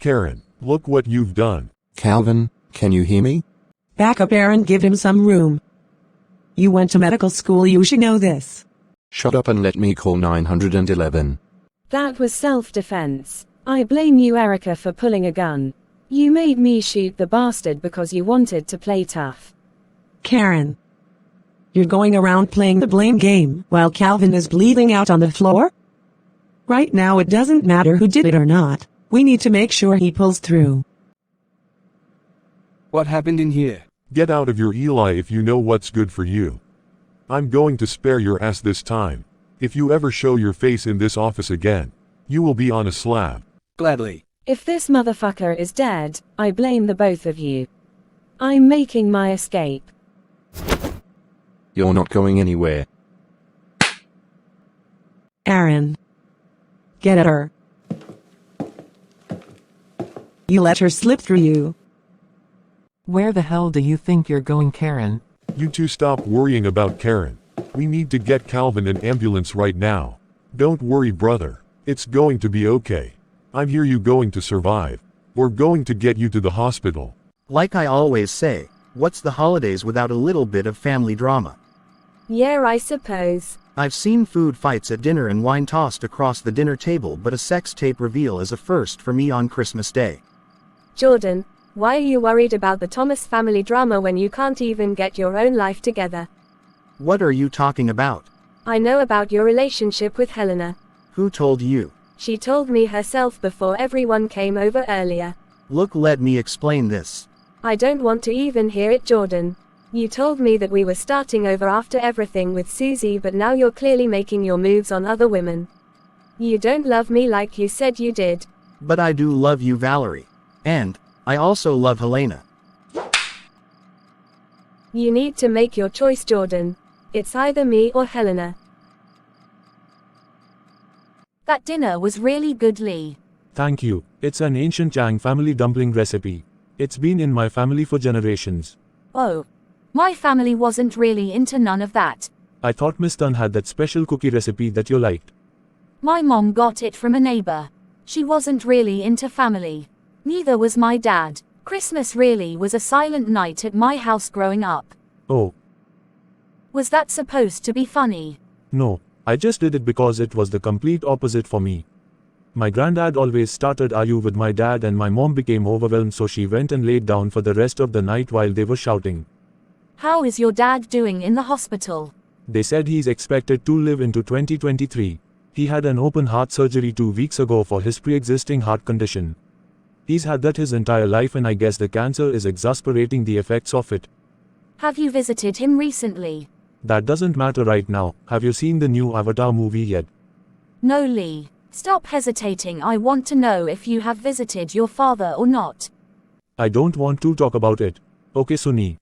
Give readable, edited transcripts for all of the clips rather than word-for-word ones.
Karen, look what you've done. Calvin, can you hear me? Back up, Aaron, give him some room. You went to medical school, you should know this. Shut up and let me call 911. That was self-defense. I blame you, Erica, for pulling a gun. You made me shoot the bastard because you wanted to play tough. Karen, you're going around playing the blame game while Calvin is bleeding out on the floor? Right now it doesn't matter who did it or not. We need to make sure he pulls through. What happened in here? Get out of your Eli if you know what's good for you. I'm going to spare your ass this time. If you ever show your face in this office again, you will be on a slab. Gladly. If this motherfucker is dead, I blame the both of you. I'm making my escape. You're not going anywhere. Aaron. Get at her. You let her slip through you. Where the hell do you think you're going, Karen? You two stop worrying about Karen. We need to get Calvin an ambulance right now. Don't worry, brother. It's going to be okay. I'm here. You going to survive. We're going to get you to the hospital. Like I always say, what's the holidays without a little bit of family drama? Yeah, I suppose. I've seen food fights at dinner and wine tossed across the dinner table, but a sex tape reveal is a first for me on Christmas Day. Jordan, why are you worried about the Thomas family drama when you can't even get your own life together? What are you talking about? I know about your relationship with Helena. Who told you? She told me herself before everyone came over earlier. Look, let me explain this. I don't want to even hear it, Jordan. You told me that we were starting over after everything with Susie, but now you're clearly making your moves on other women. You don't love me like you said you did. But I do love you, Valerie. And I also love Helena. You need to make your choice, Jordan. It's either me or Helena. That dinner was really good, Lee. Thank you. It's an ancient Chang family dumpling recipe. It's been in my family for generations. Oh. My family wasn't really into none of that. I thought Miss Dunn had that special cookie recipe that you liked. My mom got it from a neighbor. She wasn't really into family. Neither was my dad. Christmas really was a silent night at my house growing up. Oh. Was that supposed to be funny? No, I just did it because it was the complete opposite for me. My granddad always started argue with my dad and my mom became overwhelmed, so she went and laid down for the rest of the night while they were shouting. How is your dad doing in the hospital? They said he's expected to live into 2023. He had an open heart surgery 2 weeks ago for his pre-existing heart condition. He's had that his entire life, and I guess the cancer is exasperating the effects of it. Have you visited him recently? That doesn't matter right now. Have you seen the new Avatar movie yet? No, Lee. Stop hesitating. I want to know if you have visited your father or not. I don't want to talk about it. Okay, Sunny.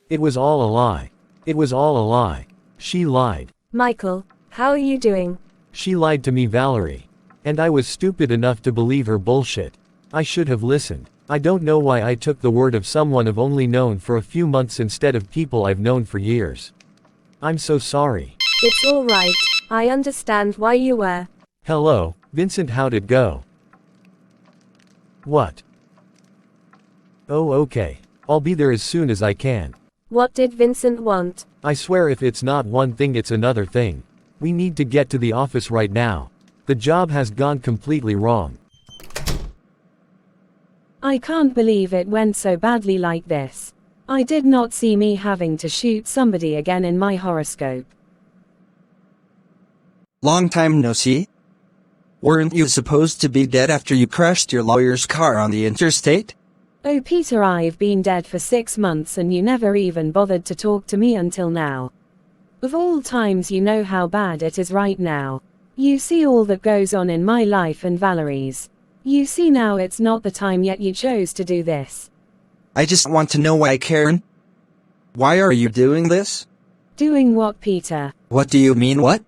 It was all a lie. It was all a lie. She lied. Michael, how are you doing? She lied to me, Valerie. And I was stupid enough to believe her bullshit. I should have listened. I don't know why I took the word of someone I've only known for a few months instead of people I've known for years. I'm so sorry. It's alright. I understand why you were. Hello, Vincent, how'd it go? What? Oh, okay. I'll be there as soon as I can. What did Vincent want? I swear if it's not one thing, it's another thing. We need to get to the office right now. The job has gone completely wrong. I can't believe it went so badly like this. I did not see me having to shoot somebody again in my horoscope. Long time no see? Weren't you supposed to be dead after you crashed your lawyer's car on the interstate? Oh Peter, I've been dead for 6 months and you never even bothered to talk to me until now. Of all times, you know how bad it is right now. You see all that goes on in my life and Valerie's. You see now it's not the time, yet you chose to do this. I just want to know why, Karen. Why are you doing this? Doing what, Peter? What do you mean, what?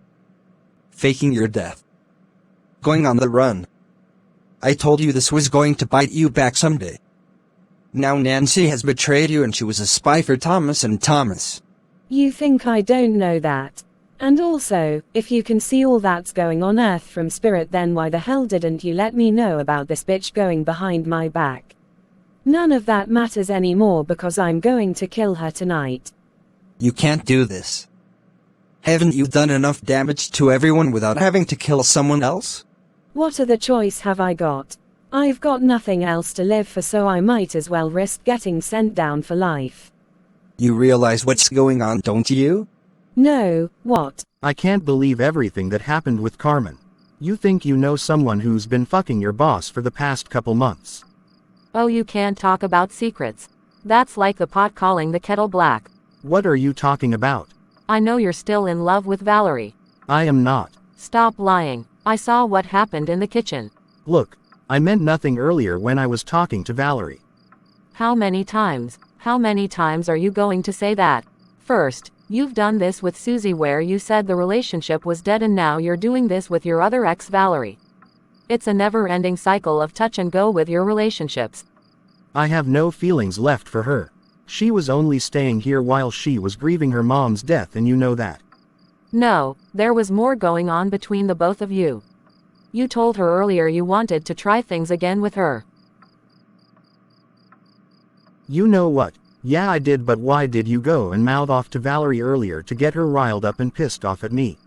Faking your death. Going on the run. I told you this was going to bite you back someday. Now Nancy has betrayed you and she was a spy for Thomas and Thomas. You think I don't know that? And also, if you can see all that's going on Earth from Spirit, then why the hell didn't you let me know about this bitch going behind my back? None of that matters anymore because I'm going to kill her tonight. You can't do this. Haven't you done enough damage to everyone without having to kill someone else? What other choice have I got? I've got nothing else to live for, so I might as well risk getting sent down for life. You realize what's going on, don't you? No, what? I can't believe everything that happened with Carmen. You think you know someone who's been fucking your boss for the past couple months. Oh, you can't talk about secrets. That's like the pot calling the kettle black. What are you talking about? I know you're still in love with Valerie. I am not. Stop lying. I saw what happened in the kitchen. Look, I meant nothing earlier when I was talking to Valerie. How many times? How many times are you going to say that? First, you've done this with Susie where you said the relationship was dead, and now you're doing this with your other ex, Valerie. It's a never-ending cycle of touch and go with your relationships. I have no feelings left for her. She was only staying here while she was grieving her mom's death, and you know that. No, there was more going on between the both of you. You told her earlier you wanted to try things again with her. You know what? Yeah, I did, but why did you go and mouth off to Valerie earlier to get her riled up and pissed off at me?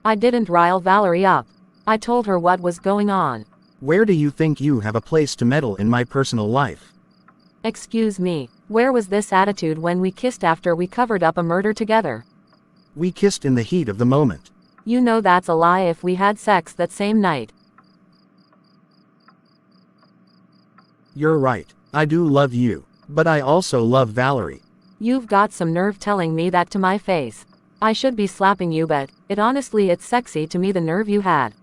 I didn't rile Valerie up. I told her what was going on. Where do you think you have a place to meddle in my personal life? Excuse me, where was this attitude when we kissed after we covered up a murder together? We kissed in the heat of the moment. You know that's a lie. If we had sex that same night. You're right, I do love you, but I also love Valerie. You've got some nerve telling me that to my face. I should be slapping you, but it's sexy to me, the nerve you had.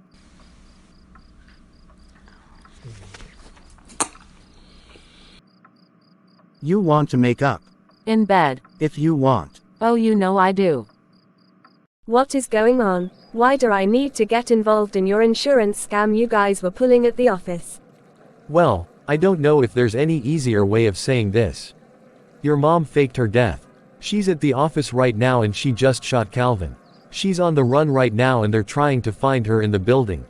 You want to make up? In bed. If you want. Oh, you know I do. What is going on? Why do I need to get involved in your insurance scam you guys were pulling at the office? Well, I don't know if there's any easier way of saying this. Your mom faked her death. She's at the office right now and she just shot Calvin. She's on the run right now and they're trying to find her in the building.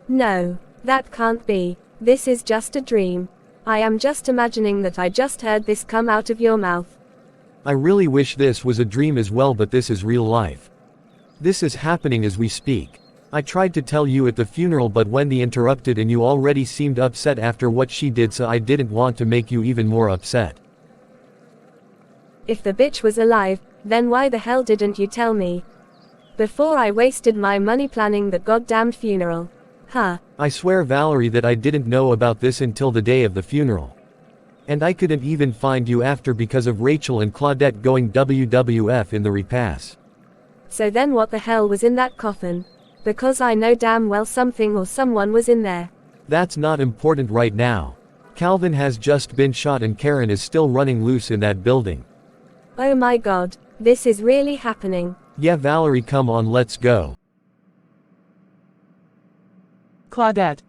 No, that can't be. This is just a dream. I am just imagining that I just heard this come out of your mouth. I really wish this was a dream as well, but this is real life. This is happening as we speak. I tried to tell you at the funeral, but Wendy interrupted and you already seemed upset after what she did, so I didn't want to make you even more upset. If the bitch was alive, then why the hell didn't you tell me? Before I wasted my money planning the goddamned funeral. Huh. I swear, Valerie, that I didn't know about this until the day of the funeral. And I couldn't even find you after because of Rachel and Claudette going WWF in the repass. So then what the hell was in that coffin? Because I know damn well something or someone was in there. That's not important right now. Calvin has just been shot and Karen is still running loose in that building. Oh my god, this is really happening. Yeah, Valerie, come on, let's go. Claudette.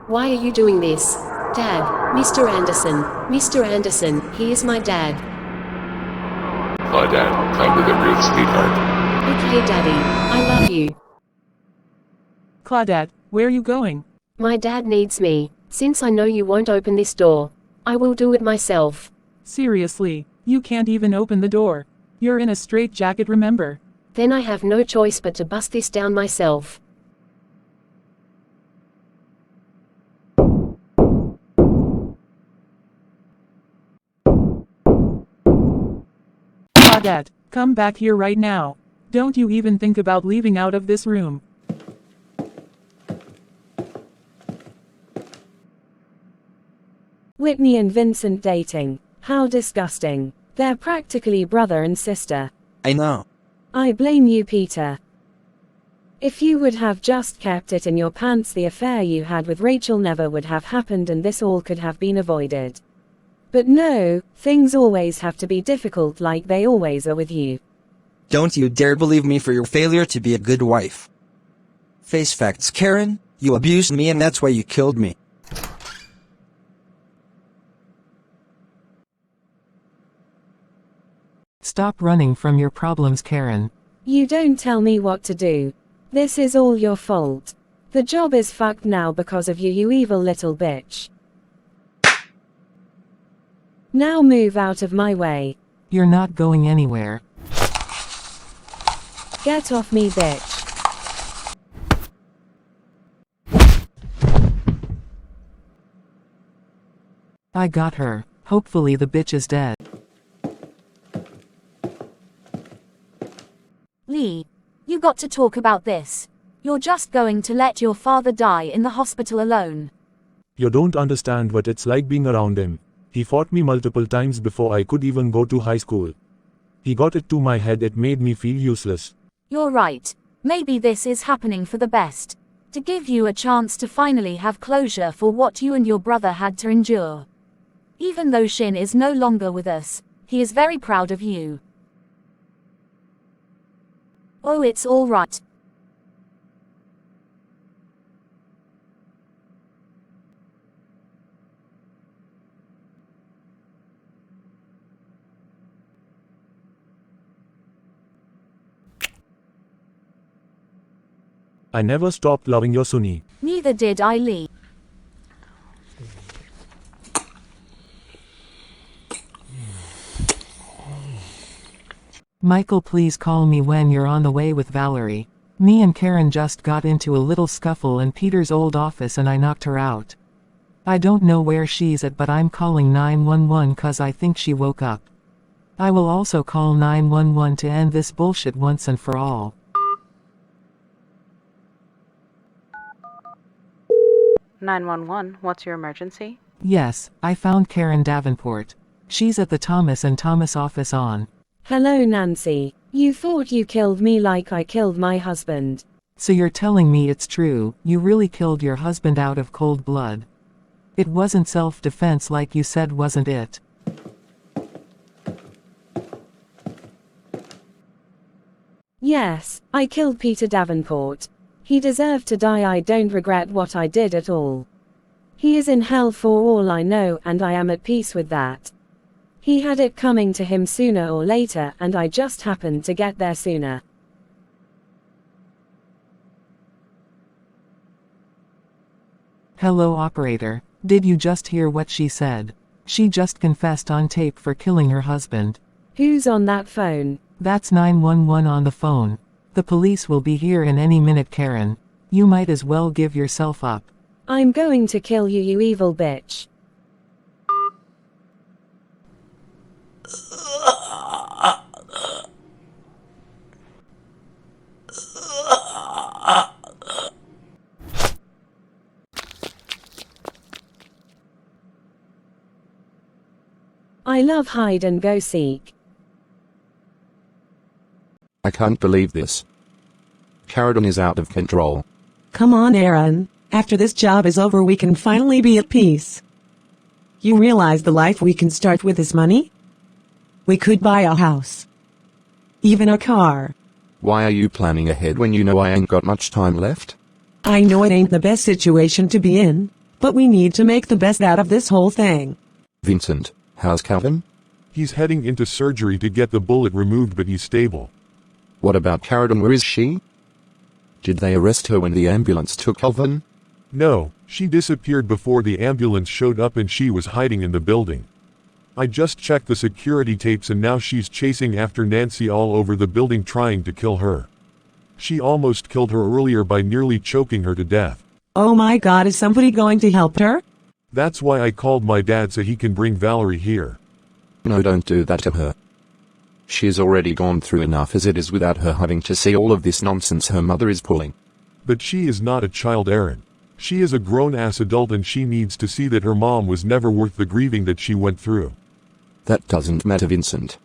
Why are you doing this? Dad, Mr. Anderson, he is my dad. Dad, come to the room, sweetheart. Okay, Daddy, I love you. Claudette, where are you going? My dad needs me. Since I know you won't open this door, I will do it myself. Seriously, you can't even open the door. You're in a straitjacket, remember? Then I have no choice but to bust this down myself. Claudette, come back here right now. Don't you even think about leaving out of this room. Whitney and Vincent dating. How disgusting. They're practically brother and sister. I know. I blame you, Peter. If you would have just kept it in your pants, the affair you had with Rachel never would have happened and this all could have been avoided. But no, things always have to be difficult like they always are with you. Don't you dare believe me for your failure to be a good wife. Face facts, Karen. You abused me and that's why you killed me. Stop running from your problems, Karen. You don't tell me what to do. This is all your fault. The job is fucked now because of you, you evil little bitch. Now move out of my way. You're not going anywhere. Get off me, bitch. I got her. Hopefully the bitch is dead. Lee, you got to talk about this. You're just going to let your father die in the hospital alone. You don't understand what it's like being around him. He fought me multiple times before I could even go to high school. He got it to my head, it made me feel useless. You're right. Maybe this is happening for the best. To give you a chance to finally have closure for what you and your brother had to endure. Even though Shin is no longer with us, he is very proud of you. Oh, it's all right. I never stopped loving your Sunni. Neither did I, Lee. Michael, please call me when you're on the way with Valerie. Me and Karen just got into a little scuffle in Peter's old office and I knocked her out. I don't know where she's at, but I'm calling 911 cause I think she woke up. I will also call 911 to end this bullshit once and for all. 911, what's your emergency? Yes, I found Karen Davenport. She's at the Thomas and Thomas office on. Hello, Nancy. You thought you killed me like I killed my husband. So you're telling me it's true, you really killed your husband out of cold blood. It wasn't self-defense like you said, wasn't it? Yes, I killed Peter Davenport. He deserved to die. I don't regret what I did at all. He is in hell for all I know, and I am at peace with that. He had it coming to him sooner or later, and I just happened to get there sooner. Hello, operator. Did you just hear what she said? She just confessed on tape for killing her husband. Who's on that phone? That's 911 on the phone. The police will be here in any minute, Karen. You might as well give yourself up. I'm going to kill you, you evil bitch. I love hide and go seek. I can't believe this. Caradon is out of control. Come on, Aaron. After this job is over, we can finally be at peace. You realize the life we can start with this money? We could buy a house. Even a car. Why are you planning ahead when you know I ain't got much time left? I know it ain't the best situation to be in, but we need to make the best out of this whole thing. Vincent, how's Calvin? He's heading into surgery to get the bullet removed, but he's stable. What about Caradon? Where is she? Did they arrest her when the ambulance took Calvin? No, she disappeared before the ambulance showed up and she was hiding in the building. I just checked the security tapes and now she's chasing after Nancy all over the building trying to kill her. She almost killed her earlier by nearly choking her to death. Oh my God, is somebody going to help her? That's why I called my dad so he can bring Valerie here. No, don't do that to her. She's already gone through enough as it is without her having to see all of this nonsense her mother is pulling. But she is not a child, Aaron. She is a grown-ass adult and she needs to see that her mom was never worth the grieving that she went through. That doesn't matter, Vincent.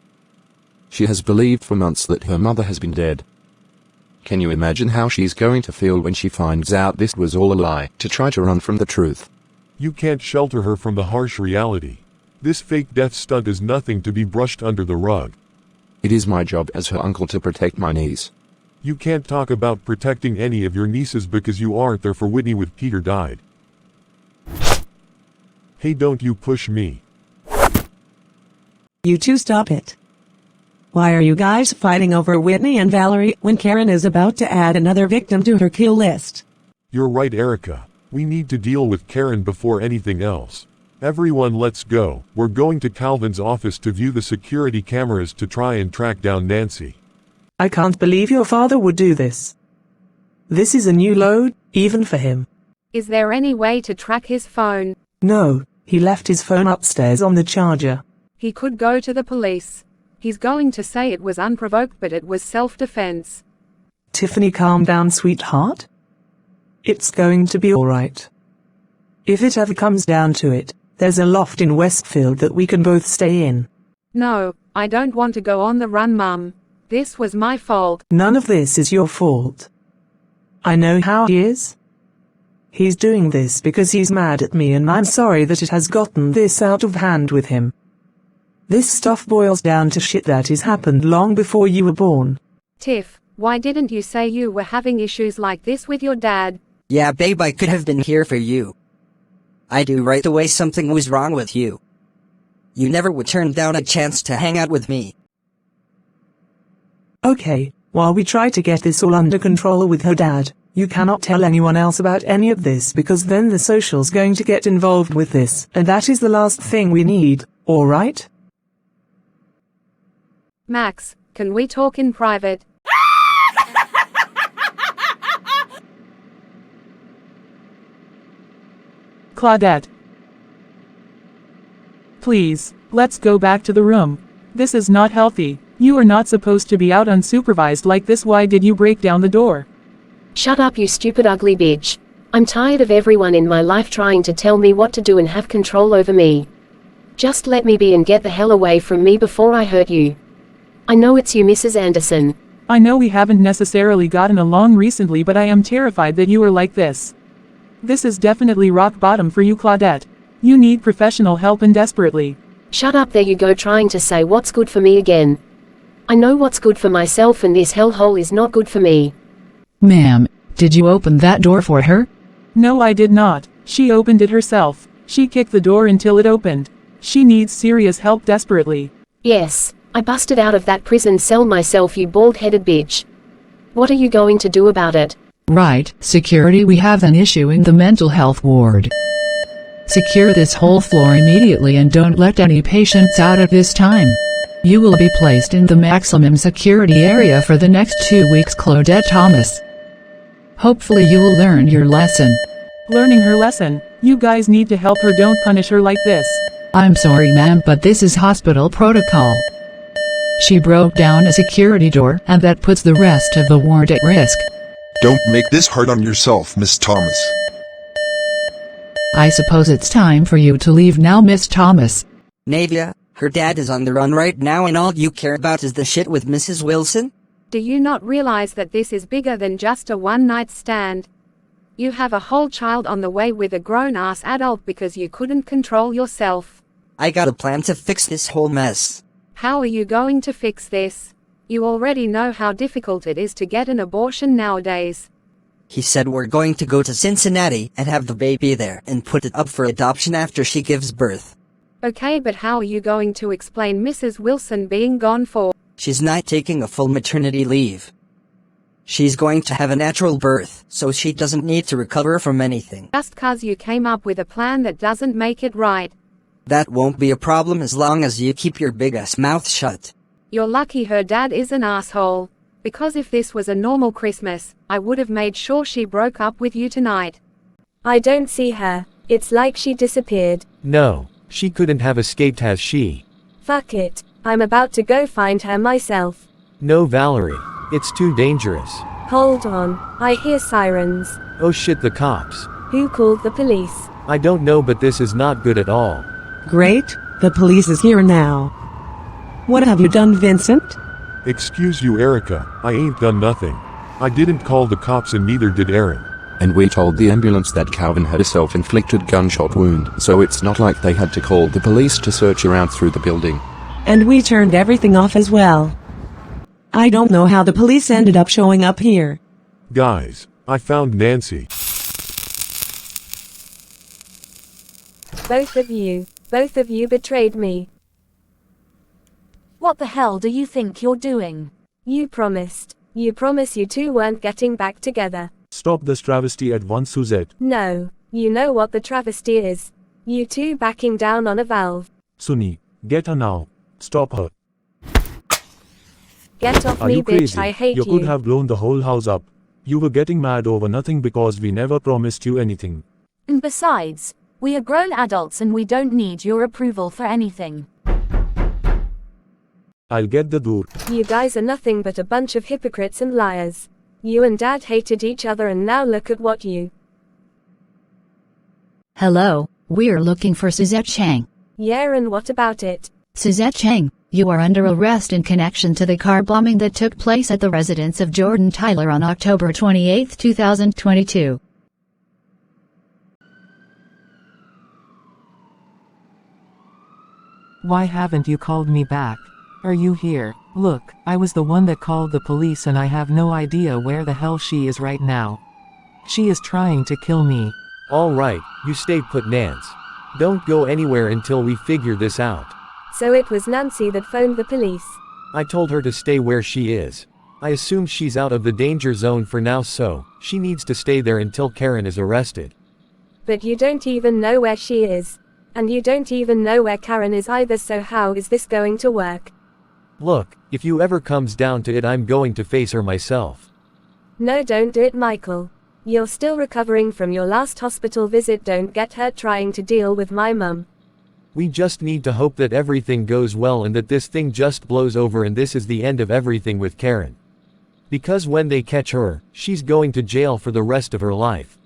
She has believed for months that her mother has been dead. Can you imagine how she's going to feel when she finds out this was all a lie to try to run from the truth? You can't shelter her from the harsh reality. This fake death stunt is nothing to be brushed under the rug. It is my job as her uncle to protect my niece. You can't talk about protecting any of your nieces because you aren't there for Whitney with Peter died. Hey, don't you push me. You two stop it. Why are you guys fighting over Whitney and Valerie when Karen is about to add another victim to her kill list? You're right, Erica. We need to deal with Karen before anything else. Everyone, let's go. We're going to Calvin's office to view the security cameras to try and track down Nancy. I can't believe your father would do this. This is a new load, even for him. Is there any way to track his phone? No, he left his phone upstairs on the charger. He could go to the police. He's going to say it was unprovoked, but it was self-defense. Tiffany, calm down, sweetheart. It's going to be alright. If it ever comes down to it, there's a loft in Westfield that we can both stay in. No, I don't want to go on the run, Mum. This was my fault. None of this is your fault. I know how he is. He's doing this because he's mad at me, and I'm sorry that it has gotten this out of hand with him. This stuff boils down to shit that has happened long before you were born. Tiff, why didn't you say you were having issues like this with your dad? Yeah, babe, I could have been here for you. I do right away something was wrong with you. You never would turn down a chance to hang out with me. Okay, while we try to get this all under control with her dad, you cannot tell anyone else about any of this, because then the social's going to get involved with this, and that is the last thing we need, alright? Max, can we talk in private? Claudette. Please, let's go back to the room. This is not healthy. You are not supposed to be out unsupervised like this. Why did you break down the door? Shut up, you stupid ugly bitch. I'm tired of everyone in my life trying to tell me what to do and have control over me. Just let me be and get the hell away from me before I hurt you. I know it's you, Mrs. Anderson. I know we haven't necessarily gotten along recently, but I am terrified that you are like this. This is definitely rock bottom for you, Claudette. You need professional help, and desperately. Shut up, there you go, trying to say what's good for me again. I know what's good for myself, and this hellhole is not good for me. Ma'am, did you open that door for her? No, I did not. She opened it herself. She kicked the door until it opened. She needs serious help desperately. Yes, I busted out of that prison cell myself, you bald-headed bitch. What are you going to do about it? Right, security, we have an issue in the mental health ward. Secure this whole floor immediately and don't let any patients out at this time. You will be placed in the maximum security area for the next 2 weeks, Claudette Thomas. Hopefully you will learn your lesson. Learning her lesson? You guys need to help her, don't punish her like this. I'm sorry, ma'am, but this is hospital protocol. She broke down a security door, and that puts the rest of the ward at risk. Don't make this hard on yourself, Miss Thomas. I suppose it's time for you to leave now, Miss Thomas. Navia, her dad is on the run right now, and all you care about is the shit with Mrs. Wilson? Do you not realize that this is bigger than just a one-night stand? You have a whole child on the way with a grown-ass adult because you couldn't control yourself. I got a plan to fix this whole mess. How are you going to fix this? You already know how difficult it is to get an abortion nowadays. He said we're going to go to Cincinnati and have the baby there and put it up for adoption after she gives birth. Okay, but how are you going to explain Mrs. Wilson being gone for? She's not taking a full maternity leave. She's going to have a natural birth, so she doesn't need to recover from anything. Just 'cause you came up with a plan that doesn't make it right. That won't be a problem as long as you keep your big-ass mouth shut. You're lucky her dad is an asshole. Because if this was a normal Christmas, I would have made sure she broke up with you tonight. I don't see her. It's like she disappeared. No, she couldn't have escaped, has she? Fuck it. I'm about to go find her myself. No, Valerie. It's too dangerous. Hold on. I hear sirens. Oh shit, the cops. Who called the police? I don't know, but this is not good at all. Great, the police is here now. What have you done, Vincent? Excuse you, Erica, I ain't done nothing. I didn't call the cops and neither did Aaron. And we told the ambulance that Calvin had a self-inflicted gunshot wound, so it's not like they had to call the police to search around through the building. And we turned everything off as well. I don't know how the police ended up showing up here. Guys, I found Nancy. Both of you betrayed me. What the hell do you think you're doing? You promised. You promised you two weren't getting back together. Stop this travesty at once, Suzette. No. You know what the travesty is. You two backing down on a valve. Sunny, get her now. Stop her. Get off Are me, you bitch, crazy? I hate You you. could have blown the whole house up. You were getting mad over nothing because we never promised you anything. And besides, we are grown adults and we don't need your approval for anything. I'll get the door. You guys are nothing but a bunch of hypocrites and liars. You and Dad hated each other and now look at what you. Hello, we're looking for Suzette Chang. Yeah, and what about it? Suzette Chang, you are under arrest in connection to the car bombing that took place at the residence of Jordan Tyler on October 28, 2022. Why haven't you called me back? Are you here? Look, I was the one that called the police and I have no idea where the hell she is right now. She is trying to kill me. Alright, you stay put, Nance. Don't go anywhere until we figure this out. So it was Nancy that phoned the police. I told her to stay where she is. I assume she's out of the danger zone for now, so she needs to stay there until Karen is arrested. But you don't even know where she is. And you don't even know where Karen is either, so how is this going to work? Look, if you ever comes down to it, I'm going to face her myself. No, don't do it, Michael. You're still recovering from your last hospital visit. Don't get hurt trying to deal with my mum. We just need to hope that everything goes well and that this thing just blows over and this is the end of everything with Karen. Because when they catch her, she's going to jail for the rest of her life.